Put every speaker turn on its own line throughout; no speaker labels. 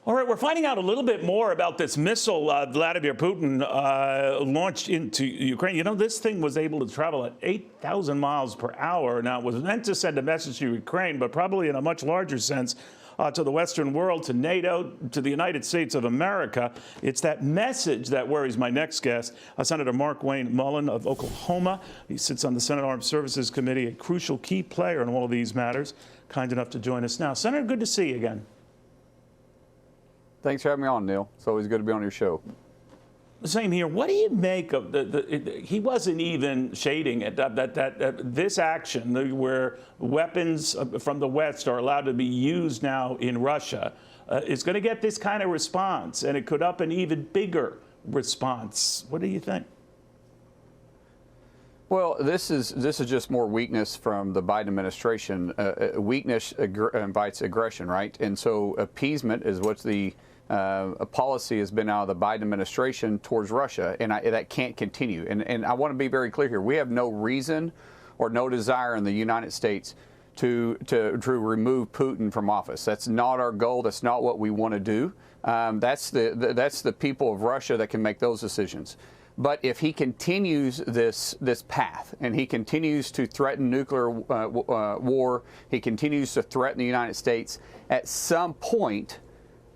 All right, we're finding out a little bit more about this missile Vladimir Putin launched into Ukraine. You know, this thing was able to travel at 8,000 miles per hour. Now, it was meant to send a message to Ukraine, but probably in a much larger sense to the Western world, to NATO, to the United States of America. It's that message that worries my next guest, Senator Markwayne Mullin of Oklahoma. He sits on the Senate Armed Services Committee, a crucial key player in all of these matters. Kind enough to join us now. Senator, good to see you again.
Thanks for having me on, Neil. It's always good to be on your show.
Same here. What do you make of he wasn't even shading it, this action where weapons from the West are allowed to be used now in Russia is going to get this kind of response, and it could up an even bigger response. What do you think?
Well, this is just more weakness from the Biden administration. Weakness invites aggression, right? And so appeasement is what's the policy has been out of the Biden administration towards Russia, and that can't continue. And I want to be very clear here. We have no reason or no desire in the United States to remove Putin from office. That's not our goal. That's not what we want to do. That's the people of Russia that can make those decisions. But if he continues this path and he continues to threaten nuclear war, he continues to threaten the United States, at some point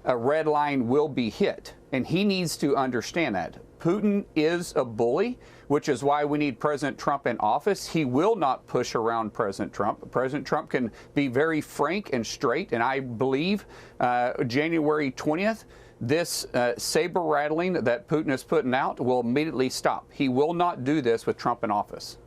a red line will be hit, and he needs to understand that. Putin is a bully, which is why we need President Trump in office. He will not push around President Trump. President Trump can be very frank and straight, and I believe January 20th, this saber rattling that Putin is putting out will immediately stop. He will not do this with Trump in office.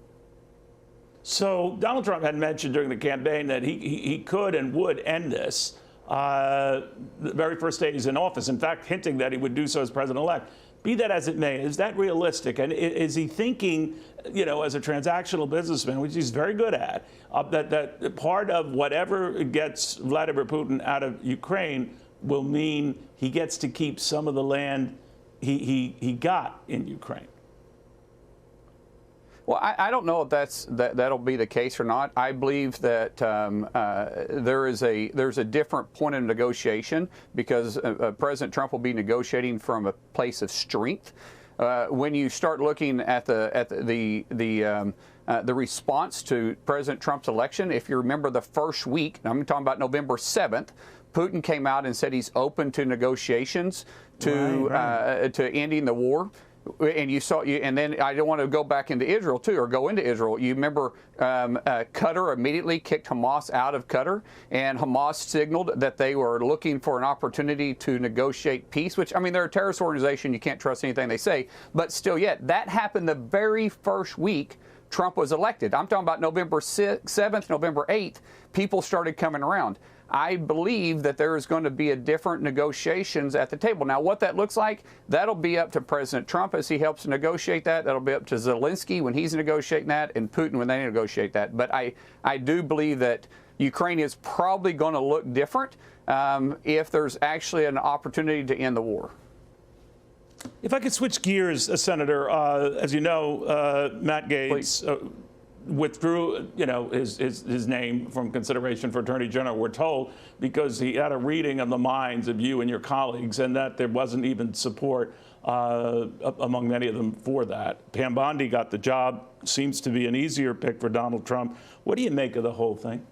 So Donald Trump had mentioned during the campaign that he could and would end this the very first day he's in office, in fact, hinting that he would do so as president-elect. Be that as it may, is that realistic? And is he thinking, you know, as a transactional businessman, which he's very good at, that part of whatever gets Vladimir Putin out of Ukraine will mean he gets to keep some of the land he got in Ukraine?
Well, I don't know if that'll be the case or not. I believe that there's a different point of negotiation because President Trump will be negotiating from a place of strength. When you start looking at the response to President Trump's election, if you remember the first week, I'm talking about November 7th, Putin came out and said he's open to negotiations to ending the war. And you saw, and then I don't want to go back into Israel too, or go into Israel. You remember Qatar immediately kicked Hamas out of Qatar, and Hamas signaled that they were looking for an opportunity to negotiate peace. Which, I mean, they're a terrorist organization. You can't trust anything they say. But still, yet that happened the very first week Trump was elected. I'm talking about November 7th, November 8th. People started coming around. I believe that there is going to be a different negotiations at the table. Now, what that looks like, that'll be up to President Trump as he helps negotiate that. That'll be up to Zelensky when he's negotiating that, and Putin when they negotiate that. But I do believe that Ukraine is probably going to look different if there's actually an opportunity to end the war.
If I could switch gears, Senator, as you know, Matt Gaetz withdrew, you know, his name from consideration for Attorney General, we're told, because he had a reading of the minds of you and your colleagues, and that there wasn't even support among many of them for that. Pam Bondi got the job, seems to be an easier pick for Donald Trump. What do you make of the whole thing?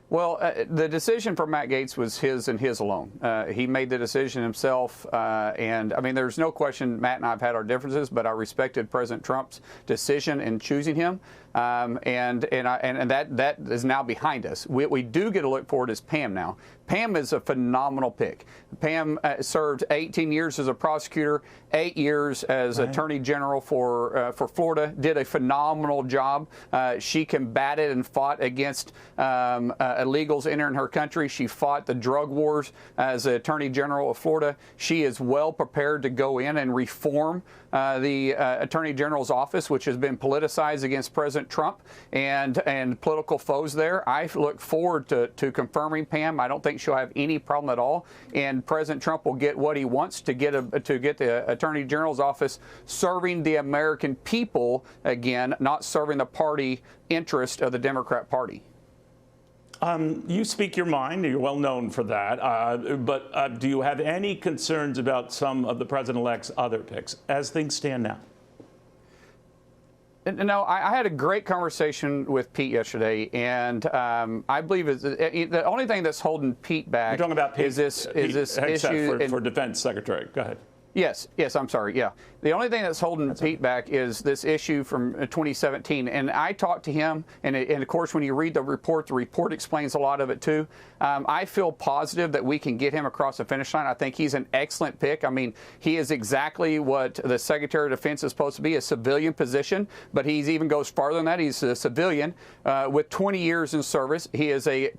Well, the decision for Matt Gaetz was his and his alone. He made the decision himself, and I mean, there's no question Matt and I have had our differences, but I respected President Trump's decision in choosing him, and that is now behind us. We do get to look forward as Pam now. Pam is a phenomenal pick. Pam served 18 years as a prosecutor, 8 years as Attorney General for Florida, did a phenomenal job. She combated and fought against illegals entering her country. She fought the drug wars as the Attorney General of Florida. She is well prepared to go in and reform the Attorney General's office, which has been politicized against President Trump and political foes there. I look forward to confirming Pam. I don't think she'll have any problem at all, and President Trump will get what he wants to get the Attorney General's office serving the American people again, not serving the party interest of the Democrat Party.
You speak your mind. You're well known for that. But do you have any concerns about some of the president-elect's other picks as things stand now?
No, I had a great conversation with Pete yesterday, and I believe the only thing that's holding Pete back.
You're talking about Pete,
is this issue
for Defense Secretary. Go ahead.
Yes, I'm sorry. Yeah. The only thing that's holding Pete back is this issue from 2017. And I talked to him, and of course, when you read the report explains a lot of it too. I feel positive that we can get him across the finish line. I think he's an excellent pick. I mean, he is exactly what the Secretary of Defense is supposed to be, a civilian position, but he even goes farther than that. He's a civilian with 20 years in service. He is a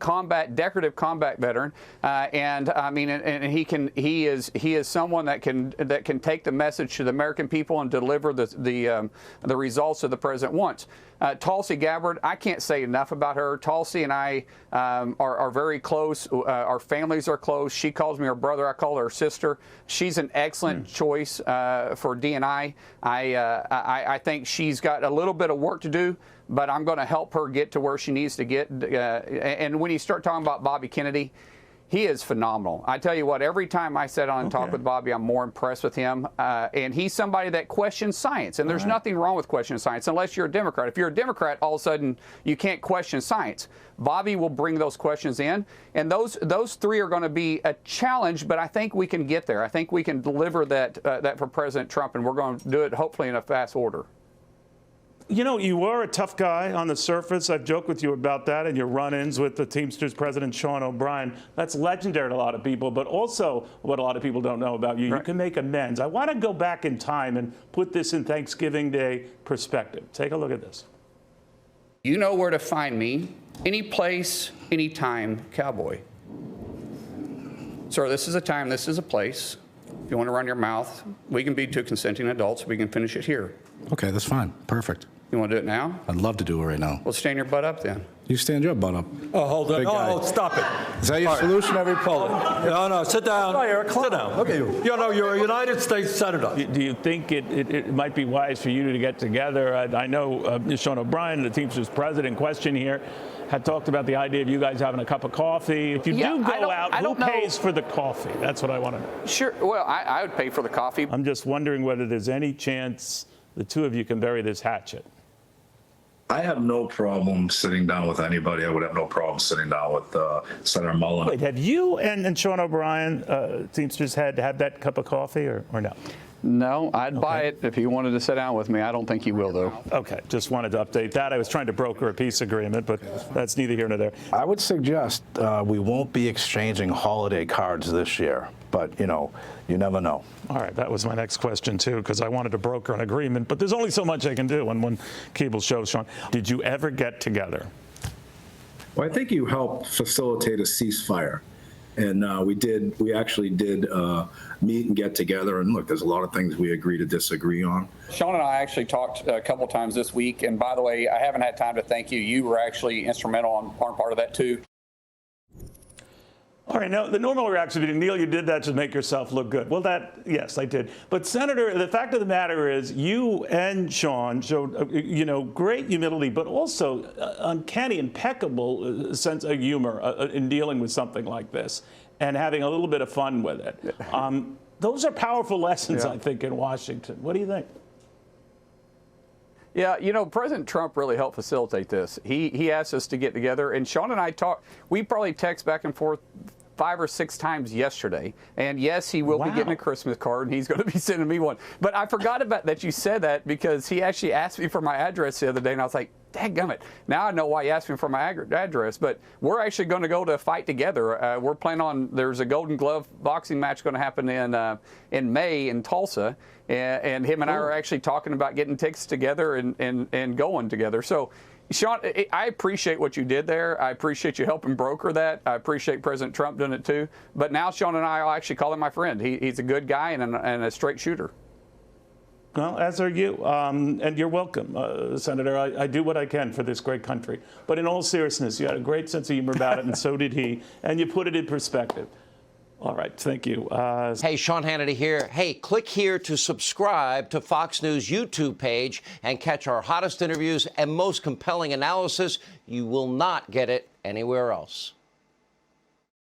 decorative combat veteran, and I mean, and he is someone that can take the message to the American people and deliver the results that the president wants. Tulsi Gabbard, I can't say enough about her. Tulsi and I are very close. Our families are close. She calls me her brother. I call her sister. She's an excellent choice for D&I. I think she's got a little bit of work to do, but I'm going to help her get to where she needs to get. And when you start talking about Bobby Kennedy, he is phenomenal. I tell you what, every time I sit on and talk with Bobby, I'm more impressed with him. And he's somebody that questions science. And there's nothing wrong with questioning science unless you're a Democrat. If you're a Democrat, all of a sudden you can't question science. Bobby will bring those questions in. And those three are going to be a challenge, but I think we can get there. I think we can deliver that for President Trump, and we're going to do it hopefully in a fast order.
You know, you were a tough guy on the surface. I've joked with you about that and your run-ins with the Teamsters president, Sean O'Brien. That's legendary to a lot of people, but also what a lot of people don't know about you, you can make amends. I want to go back in time and put this in Thanksgiving Day perspective. Take a look at this.
You know where to find me, any place, anytime, cowboy. Sir, this is a time, this is a place. If you want to run your mouth, we can be two consenting adults. We can finish it here.
Okay, that's fine. Perfect.
You want to do it now?
I'd love to do it right now.
Well, stand your butt up then.
You stand your butt up.
Oh, hold on.
Big guy.
Oh, stop it.
Is that your solution every
Hold it. No, sit down. Sit down. Look at you. You know, you're a United States Senator.
Do you think it might be wise for you to get together? I know Sean O'Brien, the Teamsters president in question here, had talked about the idea of you guys having a cup of coffee. If you do go out, who pays for the coffee? That's what I want to know.
Sure. Well, I would pay for the coffee.
I'm just wondering whether there's any chance the two of you can bury this hatchet.
I have no problem sitting down with anybody. I would have no problem sitting down with Senator Mullin.
Wait, have you and Sean O'Brien, Teamsters, had that cup of coffee or no?
No, I'd buy it if he wanted to sit down with me. I don't think he will, though.
Okay, just wanted to update that. I was trying to broker a peace agreement, but that's neither here nor there.
I would suggest we won't be exchanging holiday cards this year, but, you know, you never know.
All right, that was my next question, too, because I wanted to broker an agreement, but there's only so much I can do on one cable show, Sean. Did you ever get together?
Well, I think you helped facilitate a ceasefire. And we actually did meet and get together. And look, there's a lot of things we agree to disagree on.
Sean and I actually talked a couple times this week. And by the way, I haven't had time to thank you. You were actually instrumental on part of that, too.
All right, now the normal reaction would be, Neil, you did that to make yourself look good. Well, yes, I did. But Senator, the fact of the matter is you and Sean showed, great humility, but also uncanny, impeccable sense of humor in dealing with something like this and having a little bit of fun with it. Those are powerful lessons, I think, in Washington. What do you think?
Yeah, President Trump really helped facilitate this. He asked us to get together, and Sean and I talked. We probably text back and forth 5 or 6 times yesterday. And yes, he will be getting a Christmas card, and he's going to be sending me one. But I forgot about that you said that because he actually asked me for my address the other day, and I was like, dadgummit. Now I know why he asked me for my address. But we're actually going to go to a fight together. We're planning on, there's a Golden Glove boxing match going to happen in May in Tulsa. And him and I are actually talking about getting tickets together and going together. So, Sean, I appreciate what you did there. I appreciate you helping broker that. I appreciate President Trump doing it too. But now Sean and I will actually call him my friend. He's a good guy and a straight shooter.
Well, as are you. And you're welcome, Senator. I do what I can for this great country. But in all seriousness, you had a great sense of humor about it, and so did he. And you put it in perspective. All right, thank you.
Hey, Sean Hannity here. Hey, click here to subscribe to Fox News YouTube page and catch our hottest interviews and most compelling analysis. You will not get it anywhere else.